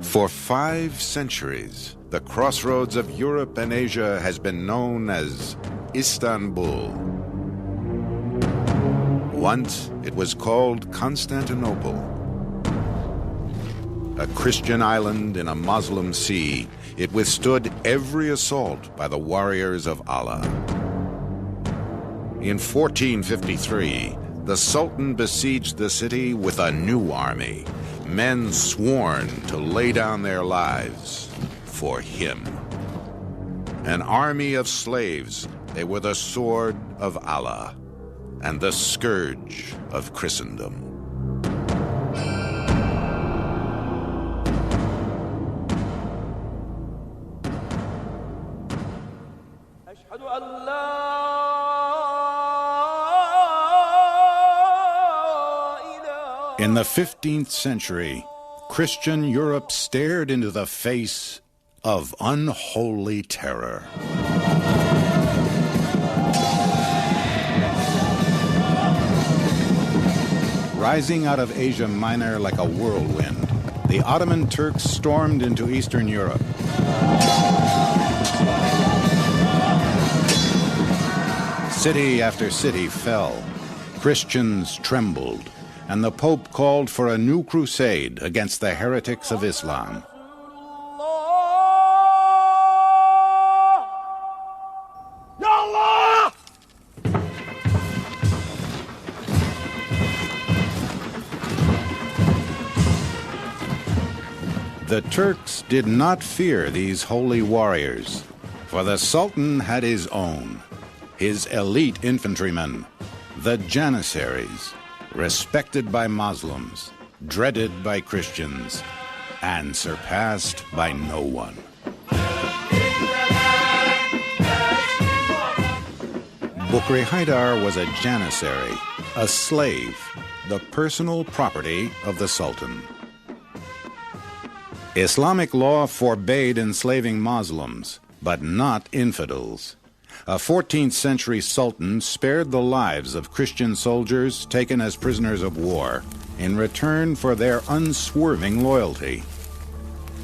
For 5 centuries, the crossroads of Europe and Asia has been known as Istanbul. Once, it was called Constantinople. A Christian island in a Muslim sea, it withstood every assault by the warriors of Allah. In 1453, the Sultan besieged the city with a new army, men sworn to lay down their lives for him. An army of slaves, they were the sword of Allah and the scourge of Christendom. In the 15th century, Christian Europe stared into the face of unholy terror. Rising out of Asia Minor like a whirlwind, the Ottoman Turks stormed into Eastern Europe. City after city fell. Christians trembled, and the Pope called for a new crusade against the heretics of Islam. The Turks did not fear these holy warriors, for the Sultan had his own, his elite infantrymen, the Janissaries, respected by Muslims, dreaded by Christians, and surpassed by no one. Bukri Haydar was a Janissary, a slave, the personal property of the Sultan. Islamic law forbade enslaving Muslims, but not infidels. A 14th century sultan spared the lives of Christian soldiers taken as prisoners of war in return for their unswerving loyalty.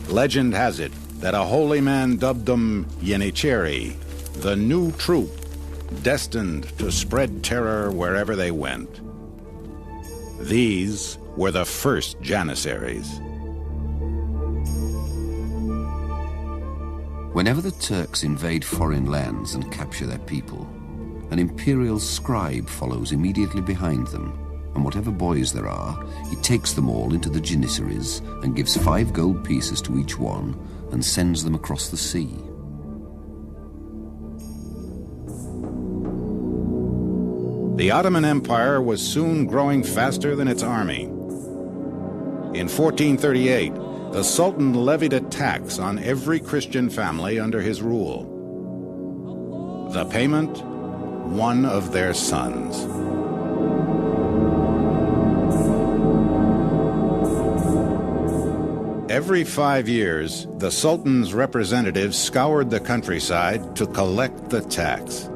Legend has it that a holy man dubbed them Janissary, the new troop, destined to spread terror wherever they went. These were the first Janissaries. Whenever the Turks invade foreign lands and capture their people, an imperial scribe follows immediately behind them, and whatever boys there are, he takes them all into the Janissaries and gives 5 gold pieces to each one and sends them across the sea. The Ottoman Empire was soon growing faster than its army. In 1438, the Sultan levied a tax on every Christian family under his rule. The payment, one of their sons. Every 5 years, the Sultan's representatives scoured the countryside to collect the tax.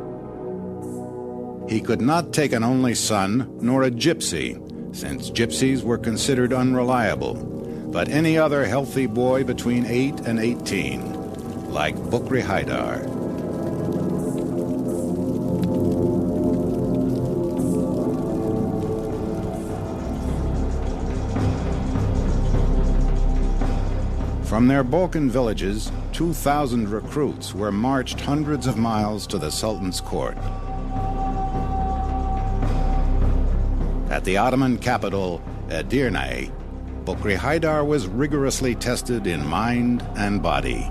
He could not take an only son nor a gypsy, since gypsies were considered unreliable, but any other healthy boy between 8 and 18, like Bukri Haydar. From their Balkan villages, 2,000 recruits were marched hundreds of miles to the Sultan's court. At the Ottoman capital, Edirne, Bukri Haydar was rigorously tested in mind and body.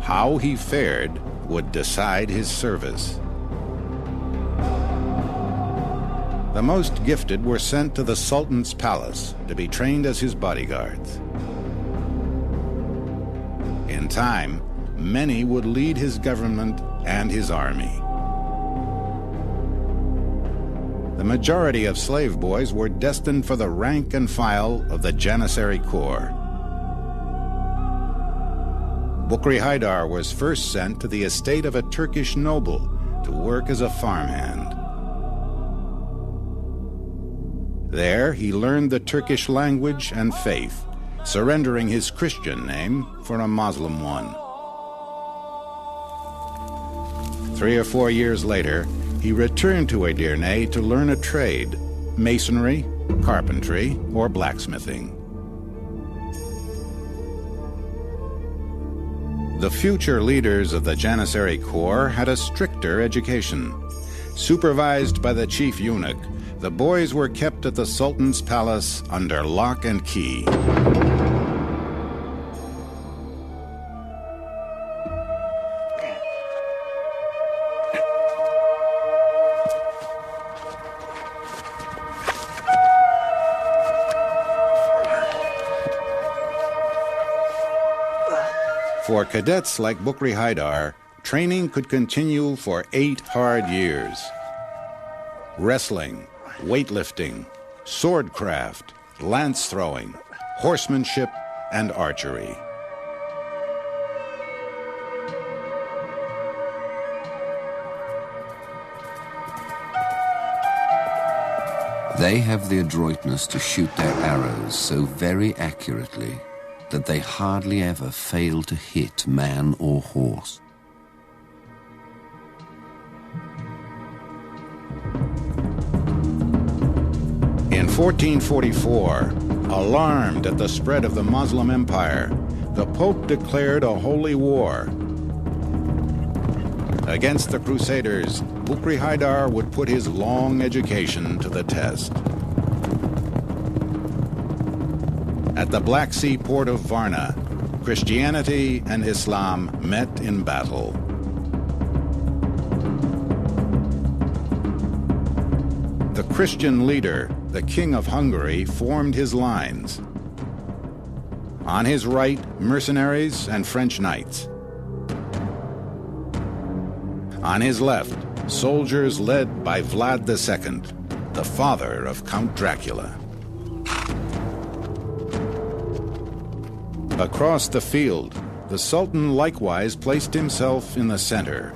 How he fared would decide his service. The most gifted were sent to the Sultan's palace to be trained as his bodyguards. In time, many would lead his government and his army. The majority of slave boys were destined for the rank and file of the Janissary Corps. Bukri Haydar was first sent to the estate of a Turkish noble to work as a farmhand. There, he learned the Turkish language and faith, surrendering his Christian name for a Muslim one. 3 or 4 years later, he returned to Edirne to learn a trade: masonry, carpentry, or blacksmithing. The future leaders of the Janissary Corps had a stricter education. Supervised by the chief eunuch, the boys were kept at the Sultan's palace under lock and key. For cadets like Bukri Haidar, training could continue for 8 hard years. Wrestling, weightlifting, swordcraft, lance throwing, horsemanship, and archery. They have the adroitness to shoot their arrows so very accurately that they hardly ever fail to hit man or horse. In 1444, alarmed at the spread of the Muslim Empire, the Pope declared a holy war. Against the Crusaders, Bukri Haidar would put his long education to the test. At the Black Sea port of Varna, Christianity and Islam met in battle. The Christian leader, the King of Hungary, formed his lines. On his right, mercenaries and French knights. On his left, soldiers led by Vlad II, the father of Count Dracula. Across the field, the Sultan likewise placed himself in the center,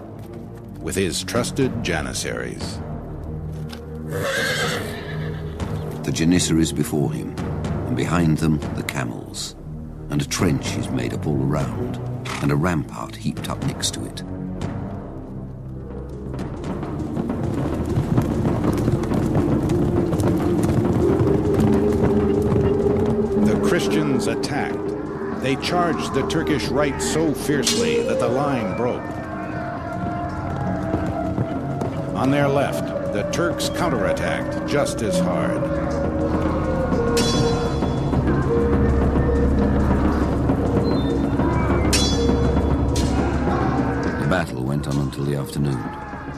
with his trusted Janissaries. The Janissaries before him, and behind them the camels, and a trench is made up all around, and a rampart heaped up next to it. The Christians attacked. They charged the Turkish right so fiercely that the line broke. On their left, the Turks counterattacked just as hard. The battle went on until the afternoon,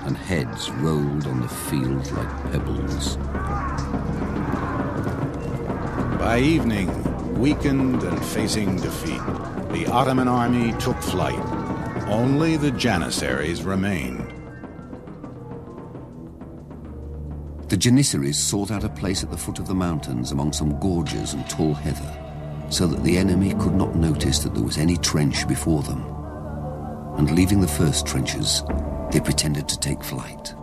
and heads rolled on the field like pebbles. By evening, weakened and facing defeat, the Ottoman army took flight. Only the Janissaries remained. The Janissaries sought out a place at the foot of the mountains among some gorges and tall heather, so that the enemy could not notice that there was any trench before them. And leaving the first trenches, they pretended to take flight.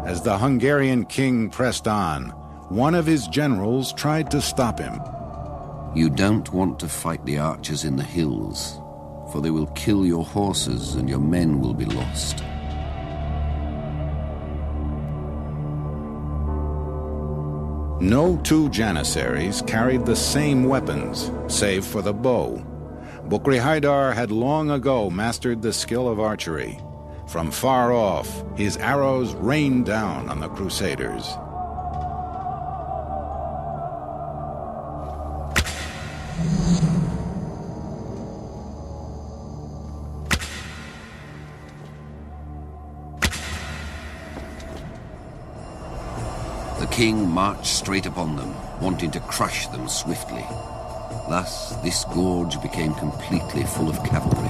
As the Hungarian king pressed on, one of his generals tried to stop him. You don't want to fight the archers in the hills, for they will kill your horses and your men will be lost. No 2 Janissaries carried the same weapons, save for the bow. Bukri Haidar had long ago mastered the skill of archery. From far off, his arrows rained down on the Crusaders. The king marched straight upon them, wanting to crush them swiftly. Thus, this gorge became completely full of cavalry.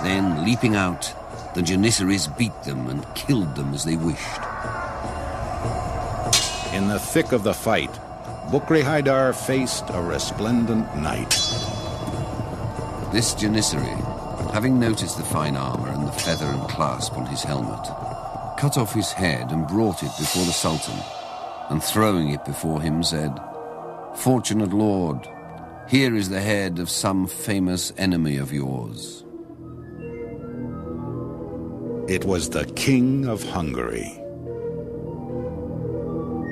Then, leaping out, The Janissaries beat them and killed them as they wished. In the thick of the fight, Bukri Haydar faced a resplendent knight. This Janissary, having noticed the fine armor and the feather and clasp on his helmet, cut off his head and brought it before the Sultan, and throwing it before him said, "Fortunate lord, here is the head of some famous enemy of yours." It was the King of Hungary.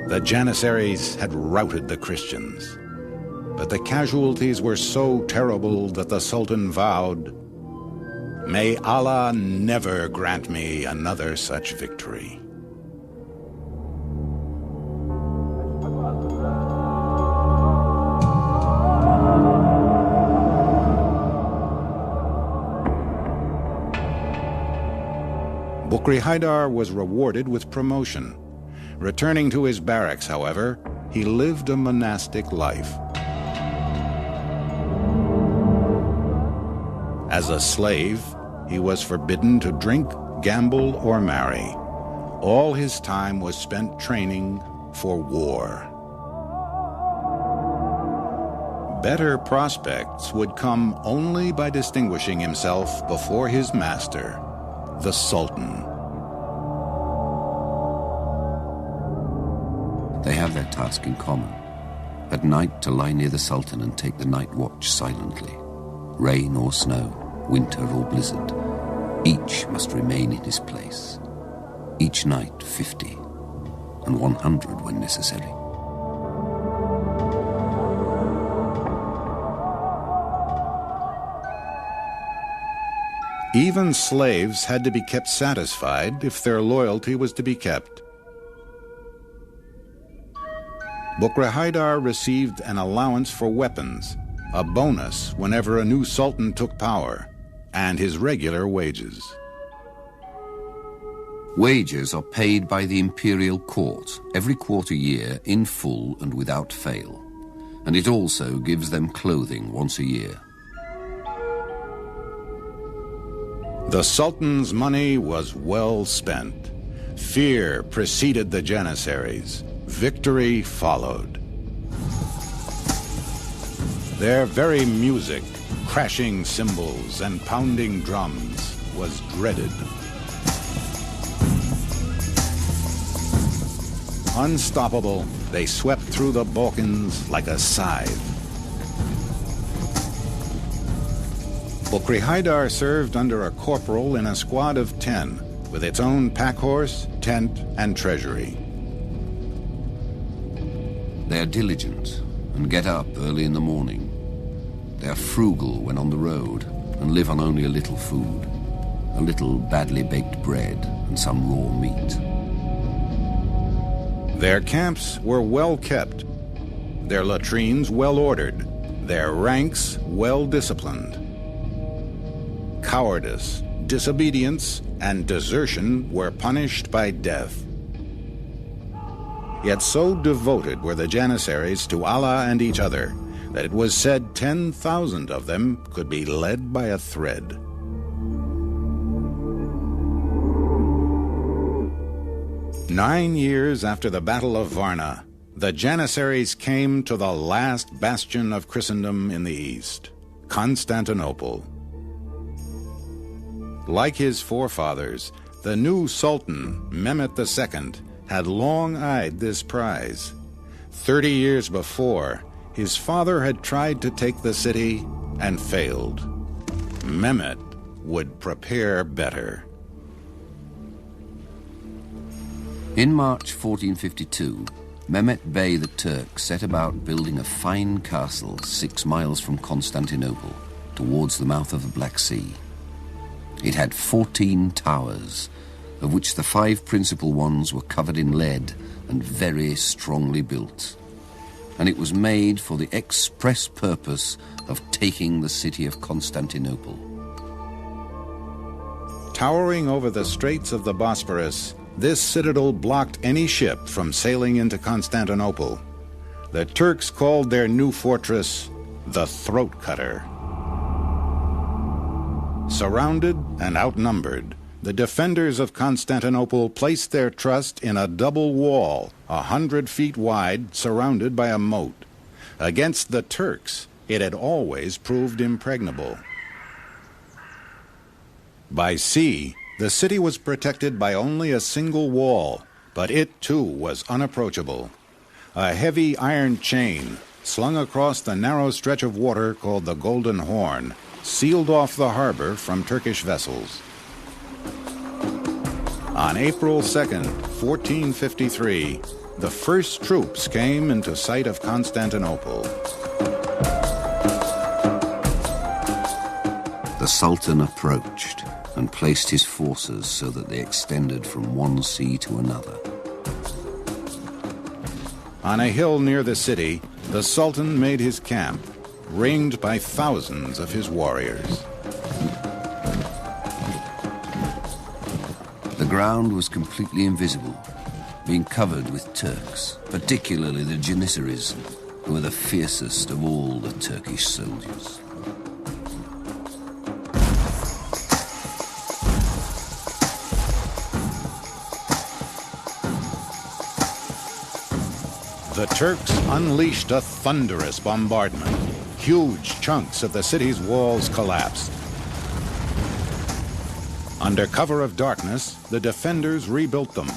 The Janissaries had routed the Christians, but the casualties were so terrible that the Sultan vowed, "May Allah never grant me another such victory." Bukri Haydar was rewarded with promotion. Returning to his barracks, however, he lived a monastic life. As a slave, he was forbidden to drink, gamble, or marry. All his time was spent training for war. Better prospects would come only by distinguishing himself before his master, the Sultan. They have their task in common. At night to lie near the Sultan and take the night watch silently. Rain or snow, winter or blizzard, each must remain in his place. Each night 50, and 100 when necessary. Even slaves had to be kept satisfied if their loyalty was to be kept. Bukri Haydar received an allowance for weapons, a bonus whenever a new sultan took power, and his regular wages. Wages are paid by the imperial court every quarter year in full and without fail, and it also gives them clothing once a year. The Sultan's money was well spent. Fear preceded the Janissaries. Victory followed. Their very music, crashing cymbals and pounding drums, was dreaded. Unstoppable, they swept through the Balkans like a scythe. Bukri Haydar served under a corporal in a squad of 10, with its own pack horse, tent, and treasury. They are diligent and get up early in the morning. They are frugal when on the road and live on only a little food, a little badly baked bread and some raw meat. Their camps were well kept, their latrines well ordered, their ranks well disciplined. Cowardice, disobedience, and desertion were punished by death. Yet so devoted were the Janissaries to Allah and each other that it was said 10,000 of them could be led by a thread. Nine years after the Battle of Varna, the Janissaries came to the last bastion of Christendom in the East, Constantinople. Like his forefathers, the new Sultan, Mehmet II, had long eyed this prize. 30 years before, his father had tried to take the city and failed. Mehmet would prepare better. In March 1452, Mehmet Bey the Turk set about building a fine castle 6 miles from Constantinople, towards the mouth of the Black Sea. It had 14 towers, of which the 5 principal ones were covered in lead and very strongly built. And it was made for the express purpose of taking the city of Constantinople. Towering over the straits of the Bosphorus, this citadel blocked any ship from sailing into Constantinople. The Turks called their new fortress the Throat Cutter. Surrounded and outnumbered, the defenders of Constantinople placed their trust in a double wall, 100 feet wide, surrounded by a moat. Against the Turks, it had always proved impregnable. By sea, the city was protected by only a single wall, but it too was unapproachable. A heavy iron chain, slung across the narrow stretch of water called the Golden Horn, sealed off the harbor from Turkish vessels. On April 2nd, 1453, the first troops came into sight of Constantinople. The Sultan approached and placed his forces so that they extended from one sea to another. On a hill near the city, the Sultan made his camp, ringed by thousands of his warriors. The ground was completely invisible, being covered with Turks, particularly the Janissaries, who were the fiercest of all the Turkish soldiers. The Turks unleashed a thunderous bombardment. Huge chunks of the city's walls collapsed. Under cover of darkness, the defenders rebuilt them.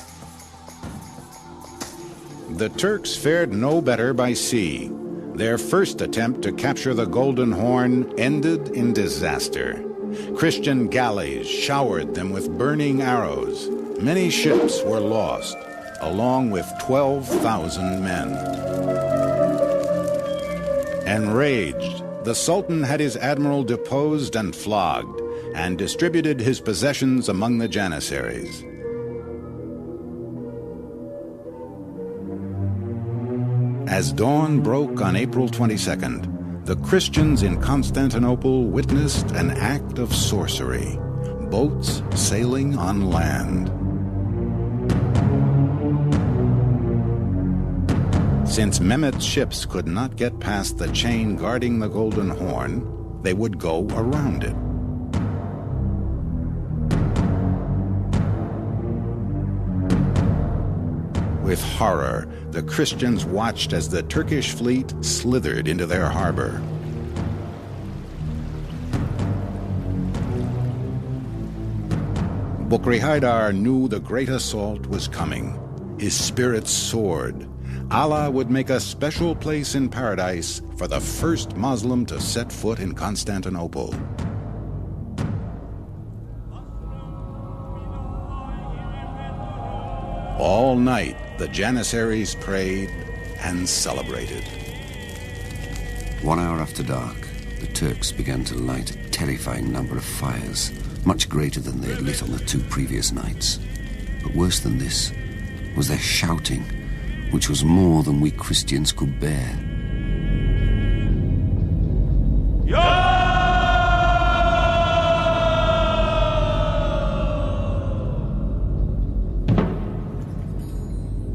The Turks fared no better by sea. Their first attempt to capture the Golden Horn ended in disaster. Christian galleys showered them with burning arrows. Many ships were lost, along with 12,000 men. Enraged, the Sultan had his admiral deposed and flogged, and distributed his possessions among the Janissaries. As dawn broke on April 22nd, the Christians in Constantinople witnessed an act of sorcery, boats sailing on land. Since Mehmet's ships could not get past the chain guarding the Golden Horn, they would go around it. With horror, the Christians watched as the Turkish fleet slithered into their harbor. Bukri Haydar knew the great assault was coming. His spirits soared. Allah would make a special place in paradise for the first Muslim to set foot in Constantinople. All night, the Janissaries prayed and celebrated. 1 hour after dark, the Turks began to light a terrifying number of fires, much greater than they had lit on the 2 previous nights. But worse than this was their shouting, which was more than we Christians could bear.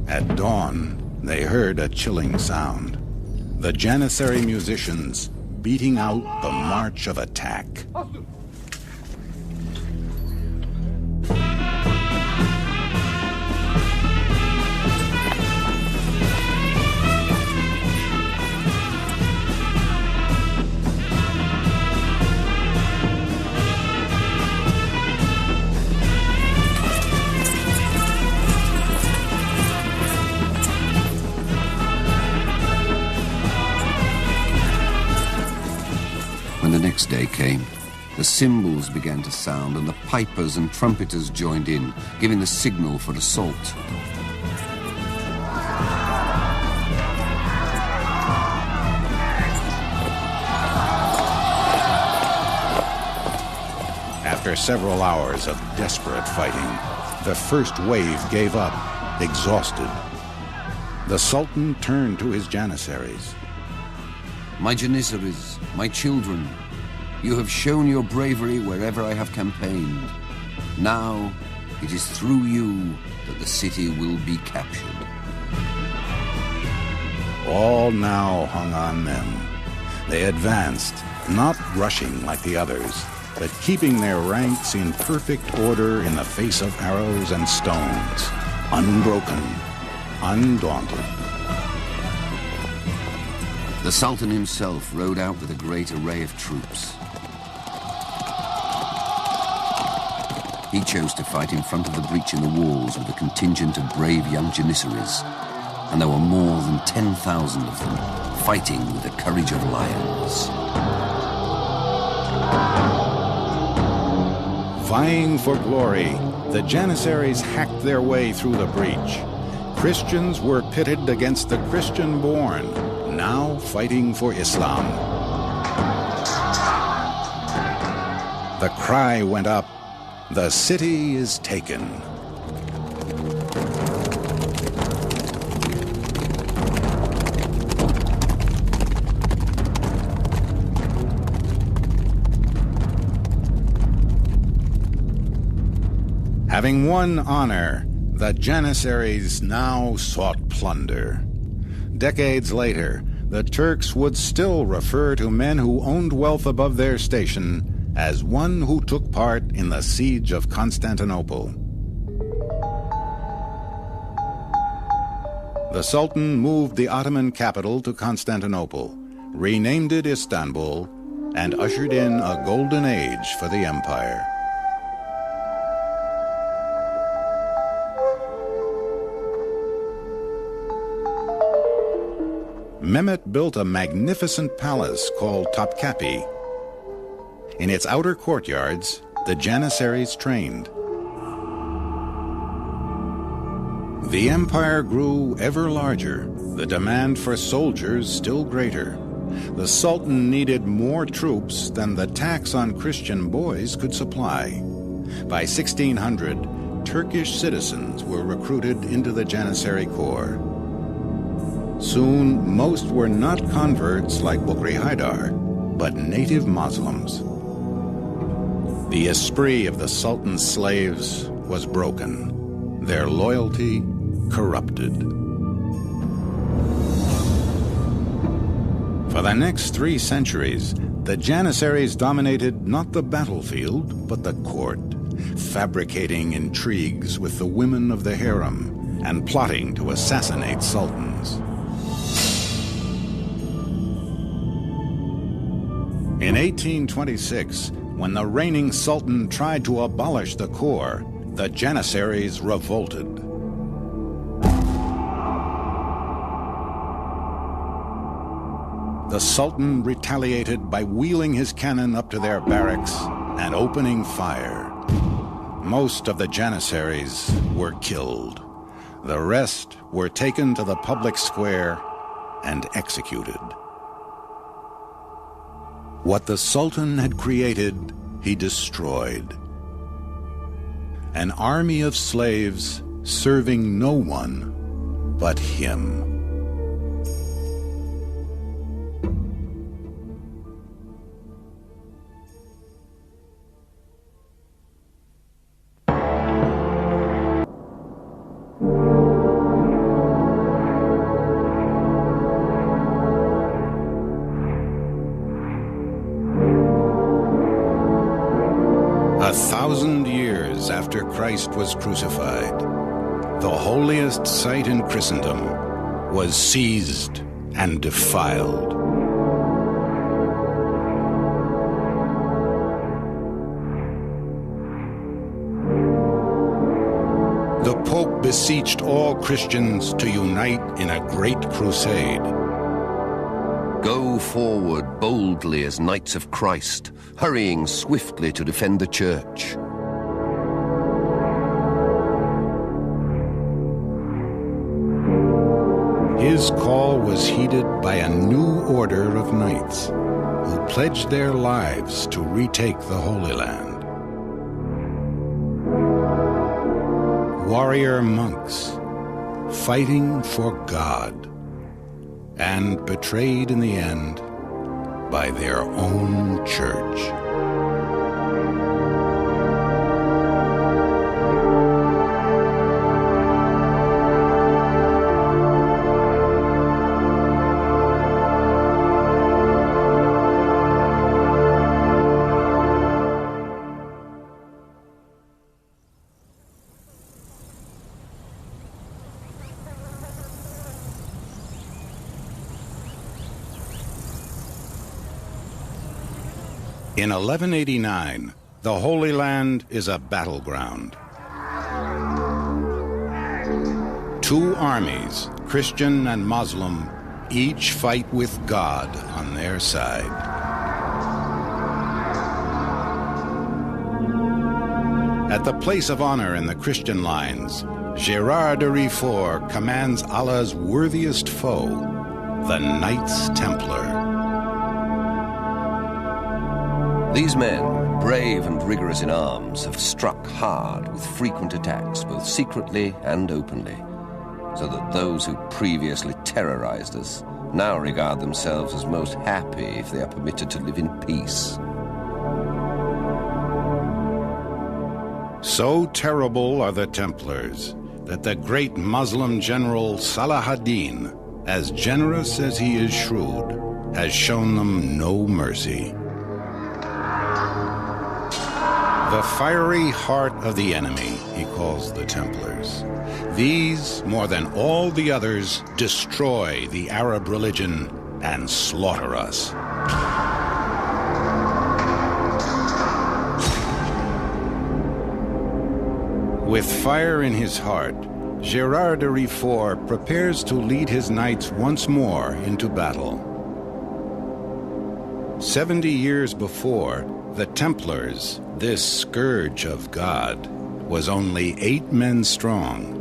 At dawn, they heard a chilling sound. The Janissary musicians beating out the march of attack. When the next day came, the cymbals began to sound and the pipers and trumpeters joined in, giving the signal for assault. After several hours of desperate fighting, the first wave gave up, exhausted. The Sultan turned to his Janissaries. My Janissaries, my children, you have shown your bravery wherever I have campaigned. Now, it is through you that the city will be captured. All now hung on them. They advanced, not rushing like the others, but keeping their ranks in perfect order in the face of arrows and stones, unbroken, undaunted. The Sultan himself rode out with a great array of troops. He chose to fight in front of the breach in the walls with a contingent of brave young Janissaries, and there were more than 10,000 of them, fighting with the courage of lions. Vying for glory, the Janissaries hacked their way through the breach. Christians were pitted against the Christian-born, now fighting for Islam. The cry went up, "The city is taken." Having won honor, the Janissaries now sought plunder. Decades later, the Turks would still refer to men who owned wealth above their station as one who took part in the siege of Constantinople. The Sultan moved the Ottoman capital to Constantinople, renamed it Istanbul, and ushered in a golden age for the empire. Mehmet built a magnificent palace called Topkapi. In its outer courtyards, the Janissaries trained. The empire grew ever larger, the demand for soldiers still greater. The Sultan needed more troops than the tax on Christian boys could supply. By 1600, Turkish citizens were recruited into the Janissary Corps. Soon, most were not converts like Bukri Haydar, but native Muslims. The esprit of the Sultan's slaves was broken, their loyalty corrupted. For the next 3 centuries, the Janissaries dominated not the battlefield, but the court, fabricating intrigues with the women of the harem and plotting to assassinate sultans. In 1826, when the reigning sultan tried to abolish the corps, the Janissaries revolted. The sultan retaliated by wheeling his cannon up to their barracks and opening fire. Most of the Janissaries were killed. The rest were taken to the public square and executed. What the Sultan had created, he destroyed. An army of slaves serving no one but him. After Christ was crucified, the holiest site in Christendom was seized and defiled. The Pope beseeched all Christians to unite in a great crusade. Go forward boldly as knights of Christ, hurrying swiftly to defend the church. His call was heeded by a new order of knights who pledged their lives to retake the Holy Land. Warrior monks fighting for God and betrayed in the end by their own church. In 1189, the Holy Land is a battleground. Two armies, Christian and Muslim, each fight with God on their side. At the place of honor in the Christian lines, Gérard de Riefort commands Allah's worthiest foe, the Knights Templar. These men, brave and rigorous in arms, have struck hard with frequent attacks, both secretly and openly, so that those who previously terrorized us now regard themselves as most happy if they are permitted to live in peace. So terrible are the Templars that the great Muslim general Salah ad-Din, as generous as he is shrewd, has shown them no mercy. The fiery heart of the enemy, he calls the Templars. These, more than all the others, destroy the Arab religion and slaughter us. With fire in his heart, Gérard de Riefort prepares to lead his knights once more into battle. 70 years before, the Templars, this scourge of God, was only 8 men strong.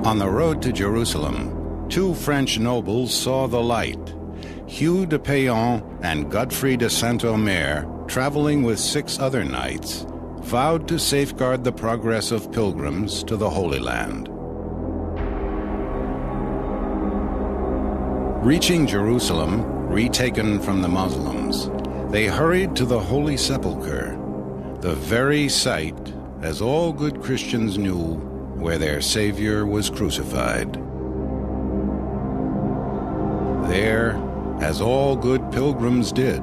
On the road to Jerusalem, 2 French nobles saw the light. Hugh de Payon and Godfrey de Saint-Omer, traveling with 6 other knights, vowed to safeguard the progress of pilgrims to the Holy Land. Reaching Jerusalem, retaken from the Muslims, they hurried to the Holy Sepulchre, the very site, as all good Christians knew, where their Savior was crucified. There, as all good pilgrims did,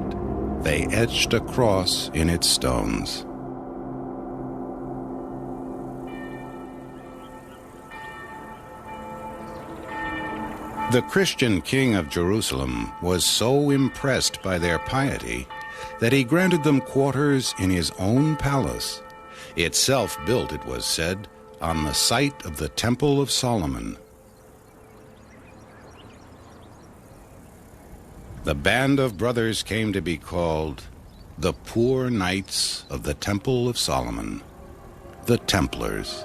they etched a cross in its stones. The Christian king of Jerusalem was so impressed by their piety that he granted them quarters in his own palace, itself built, it was said, on the site of the Temple of Solomon. The band of brothers came to be called the Poor Knights of the Temple of Solomon, the Templars.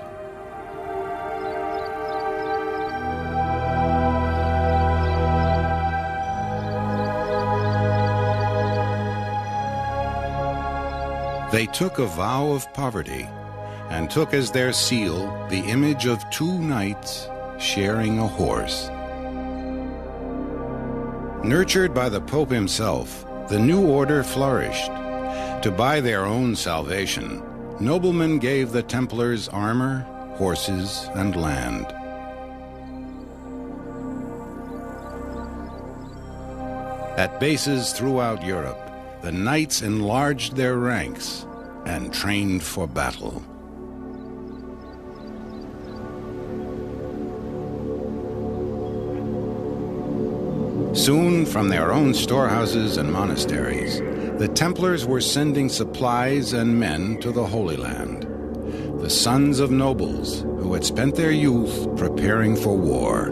They took a vow of poverty and took as their seal the image of 2 knights sharing a horse. Nurtured by the Pope himself, the new order flourished. To buy their own salvation, noblemen gave the Templars armor, horses, and land. At bases throughout Europe, the knights enlarged their ranks and trained for battle. Soon, from their own storehouses and monasteries, the Templars were sending supplies and men to the Holy Land, the sons of nobles who had spent their youth preparing for war.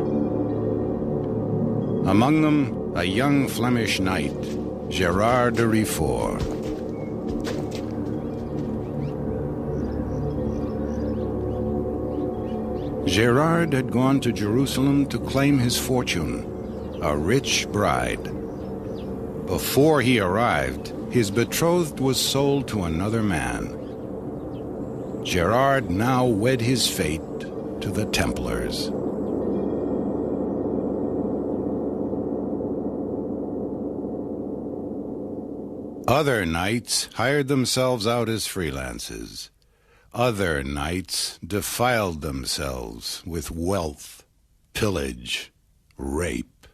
Among them, a young Flemish knight, Gérard de Riefort. Gérard had gone to Jerusalem to claim his fortune, a rich bride. Before he arrived, his betrothed was sold to another man. Gérard now wed his fate to the Templars. Other knights hired themselves out as freelances. Other knights defiled themselves with wealth, pillage, rape.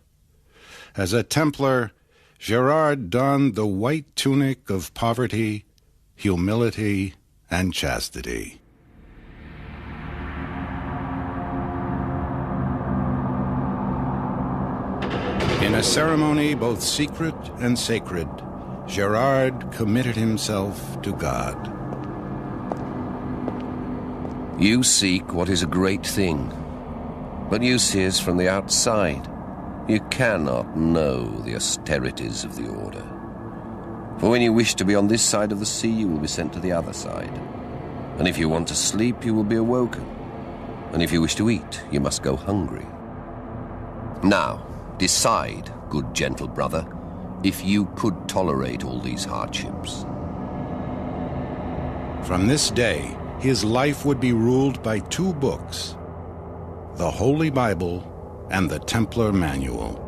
As a Templar, Gérard donned the white tunic of poverty, humility, and chastity. a ceremony both secret and sacred, Gerard committed himself to God. You seek what is a great thing, but you see us from the outside. You cannot know the austerities of the order. For when you wish to be on this side of the sea, you will be sent to the other side. And if you want to sleep, you will be awoken. And if you wish to eat, you must go hungry. Now, decide, good gentle brother, if you could tolerate all these hardships. From this day, his life would be ruled by two books, the Holy Bible and the Templar Manual.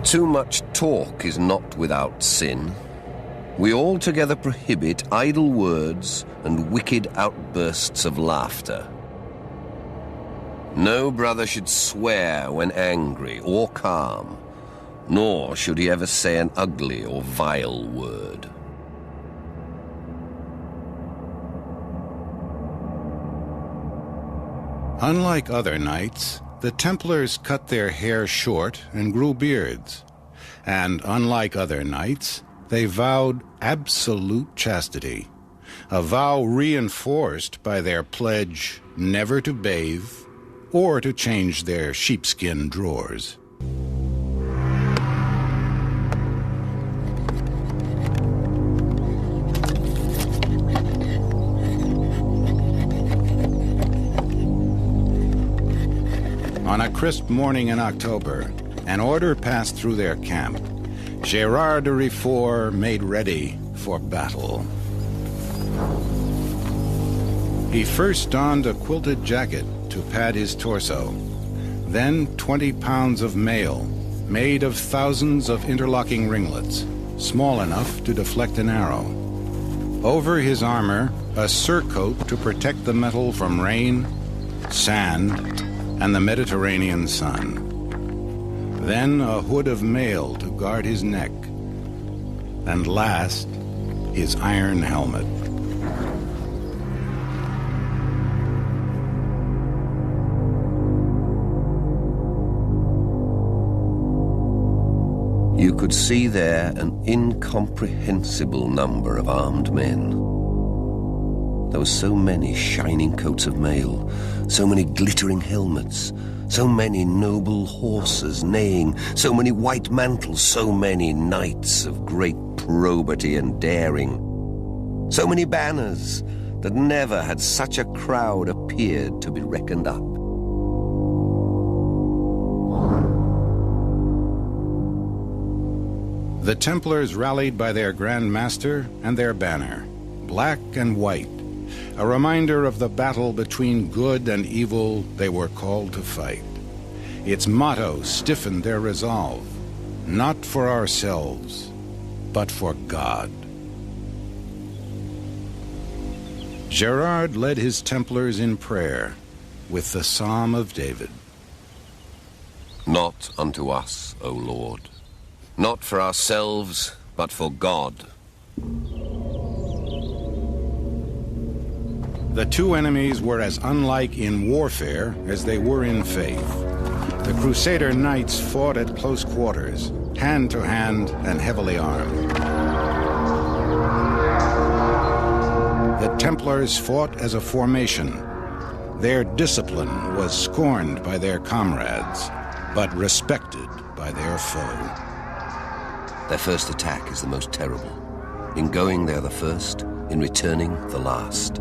Too much talk is not without sin. We altogether prohibit idle words and wicked outbursts of laughter. No brother should swear when angry or calm, nor should he ever say an ugly or vile word. Unlike other knights, the Templars cut their hair short and grew beards. And unlike other knights, they vowed absolute chastity, a vow reinforced by their pledge never to bathe or to change their sheepskin drawers. On a crisp morning in October, an order passed through their camp. Gerard de Riefort made ready for battle. He first donned a quilted jacket to pad his torso, then 20 pounds of mail, made of thousands of interlocking ringlets, small enough to deflect an arrow. Over his armor, a surcoat to protect the metal from rain, sand, and the Mediterranean sun. Then a hood of mail to guard his neck. And last, his iron helmet. You could see there an incomprehensible number of armed men. There were so many shining coats of mail, so many glittering helmets, so many noble horses neighing, so many white mantles, so many knights of great probity and daring, so many banners that never had such a crowd appeared to be reckoned up. The Templars rallied by their Grand Master and their banner, black and white, a reminder of the battle between good and evil they were called to fight. Its motto stiffened their resolve, not for ourselves, but for God. Gerard led his Templars in prayer with the Psalm of David. Not unto us, O Lord, not for ourselves, but for God. The two enemies were as unlike in warfare as they were in faith. The Crusader knights fought at close quarters, hand to hand and heavily armed. The Templars fought as a formation. Their discipline was scorned by their comrades, but respected by their foe. Their first attack is the most terrible. In going, they are the first. In returning, the last.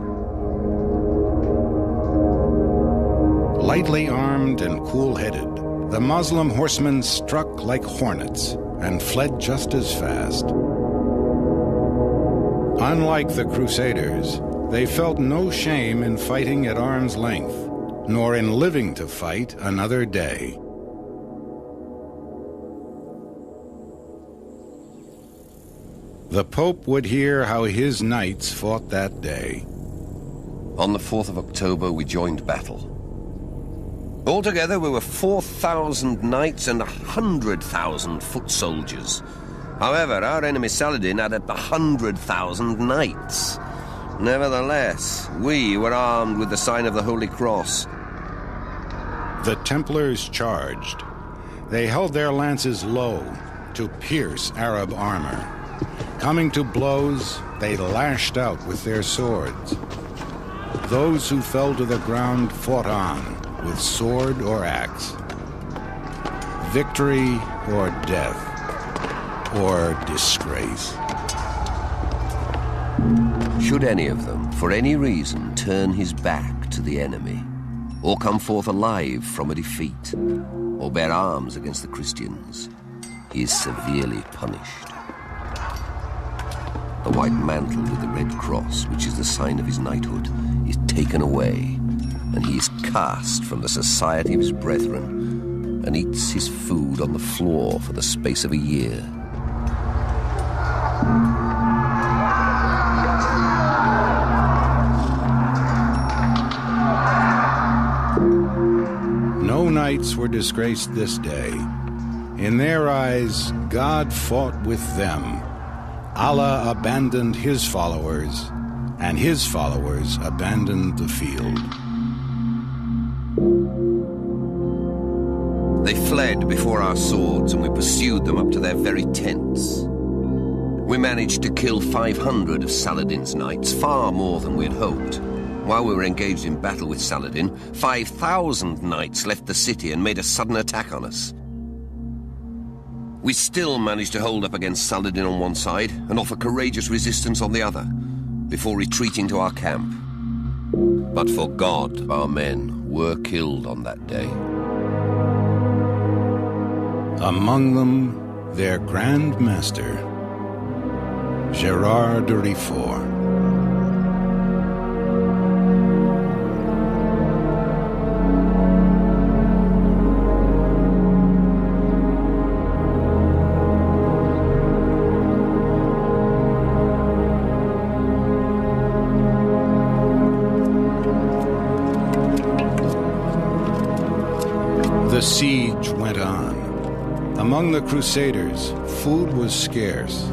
Lightly armed and cool-headed, the Muslim horsemen struck like hornets and fled just as fast. Unlike the Crusaders, they felt no shame in fighting at arm's length, nor in living to fight another day. The Pope would hear how his knights fought that day. On the 4th of October, we joined battle. Altogether, we were 4,000 knights and 100,000 foot soldiers. However, our enemy Saladin had 100,000 knights. Nevertheless, we were armed with the sign of the Holy Cross. The Templars charged. They held their lances low to pierce Arab armor. Coming to blows, they lashed out with their swords. Those who fell to the ground fought on with sword or axe. Victory or death, or disgrace. Should any of them, for any reason, turn his back to the enemy, or come forth alive from a defeat, or bear arms against the Christians, he is severely punished. The white mantle with the red cross, which is the sign of his knighthood, is taken away, and he is cast from the society of his brethren, and eats his food on the floor for the space of a year. No knights were disgraced this day. In their eyes, God fought with them. Allah abandoned his followers, and his followers abandoned the field. They fled before our swords, and we pursued them up to their very tents. We managed to kill 500 of Saladin's knights, far more than we had hoped. While we were engaged in battle with Saladin, 5,000 knights left the city and made a sudden attack on us. We still managed to hold up against Saladin on one side and offer courageous resistance on the other, before retreating to our camp. But for God, our men were killed on that day. Among them, their Grand Master, Gerard de Rifort. The siege went on. Among the Crusaders, food was scarce,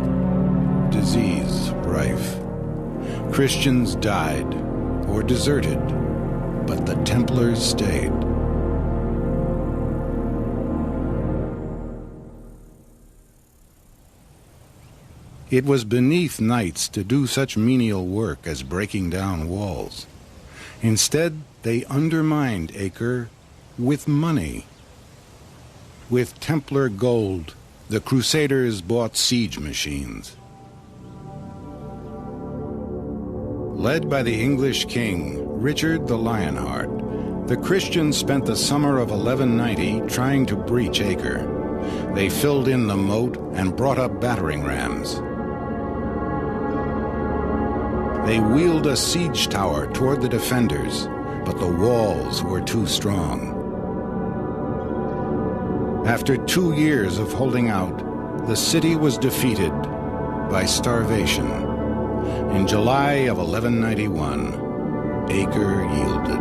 disease rife. Christians died or deserted, but the Templars stayed. It was beneath knights to do such menial work as breaking down walls. Instead, they undermined Acre with money. With Templar gold, the Crusaders bought siege machines. Led by the English king, Richard the Lionheart, the Christians spent the summer of 1190 trying to breach Acre. They filled in the moat and brought up battering rams. They wheeled a siege tower toward the defenders, but the walls were too strong. After 2 years of holding out, the city was defeated by starvation. In July of 1191, Acre yielded.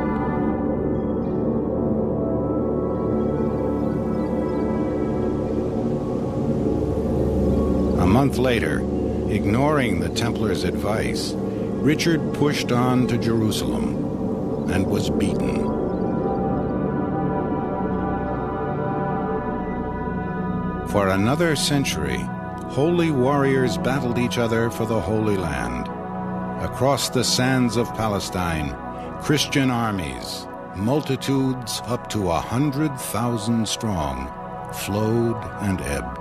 A month later, ignoring the Templars' advice, Richard pushed on to Jerusalem and was beaten. For another century, holy warriors battled each other for the Holy Land. Across the sands of Palestine, Christian armies, multitudes up to 100,000 strong, flowed and ebbed.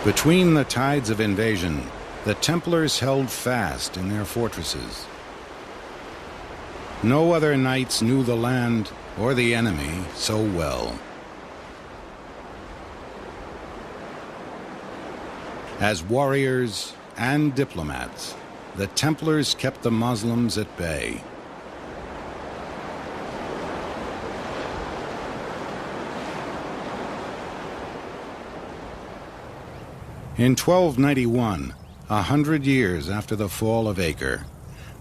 Between the tides of invasion, the Templars held fast in their fortresses. No other knights knew the land or the enemy so well. As warriors and diplomats, the Templars kept the Muslims at bay. In 1291, 100 years after the fall of Acre,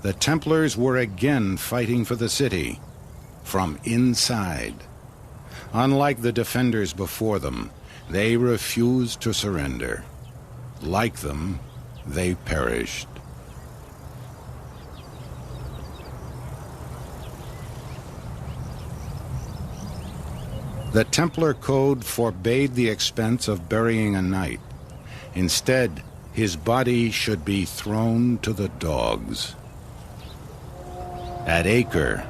the Templars were again fighting for the city, from inside. Unlike the defenders before them, they refused to surrender. Like them, they perished. The Templar code forbade the expense of burying a knight. Instead, his body should be thrown to the dogs. At Acre,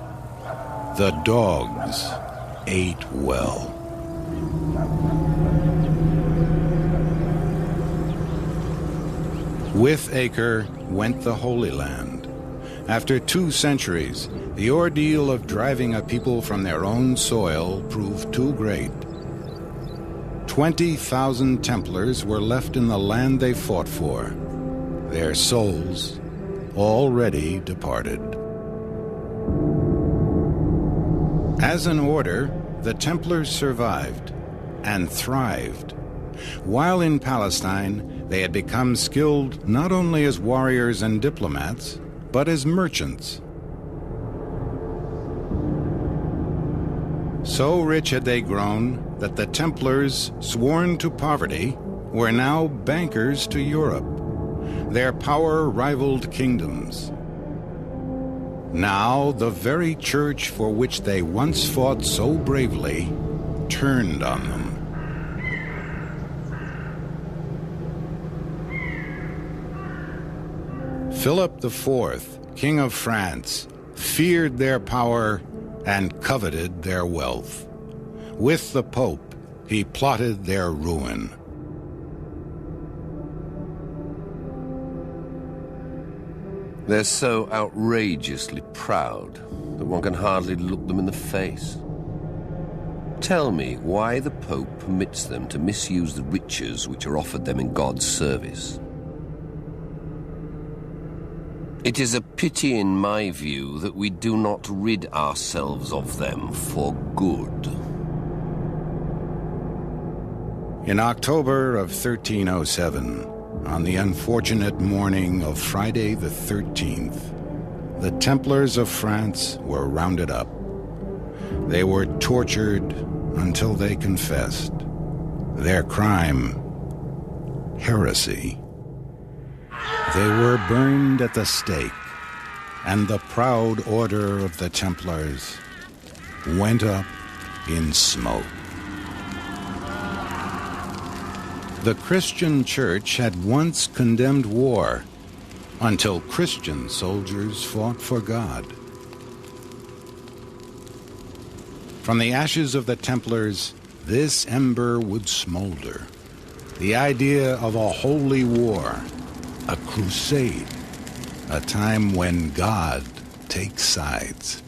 the dogs ate well. With Acre went the Holy Land. After 2 centuries, the ordeal of driving a people from their own soil proved too great. 20,000 Templars were left in the land they fought for, their souls already departed. As an order, the Templars survived and thrived. While in Palestine, they had become skilled not only as warriors and diplomats, but as merchants. So rich had they grown that the Templars, sworn to poverty, were now bankers to Europe. Their power rivaled kingdoms. Now the very church for which they once fought so bravely turned on them. Philip IV, King of France, feared their power and coveted their wealth. With the Pope, he plotted their ruin. They're so outrageously proud that one can hardly look them in the face. Tell me why the Pope permits them to misuse the riches which are offered them in God's service. It is a pity, in my view, that we do not rid ourselves of them for good. In October of 1307, on the unfortunate morning of Friday the 13th, the Templars of France were rounded up. They were tortured until they confessed. Their crime, heresy. They were burned at the stake, and the proud order of the Templars went up in smoke. The Christian Church had once condemned war until Christian soldiers fought for God. From the ashes of the Templars, this ember would smolder. The idea of a holy war, a crusade, a time when God takes sides.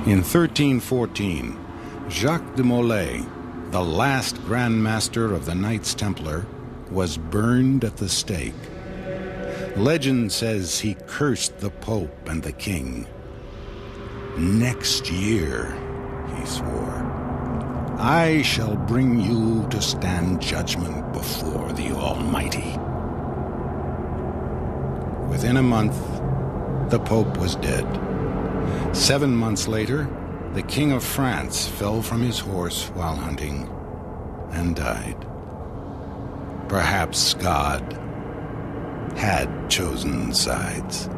In 1314, Jacques de Molay, the last Grand Master of the Knights Templar, was burned at the stake. Legend says he cursed the Pope and the King. "Next year," he swore, "I shall bring you to stand judgment before the Almighty." Within a month, the Pope was dead. 7 months later, the King of France fell from his horse while hunting and died. Perhaps God had chosen sides.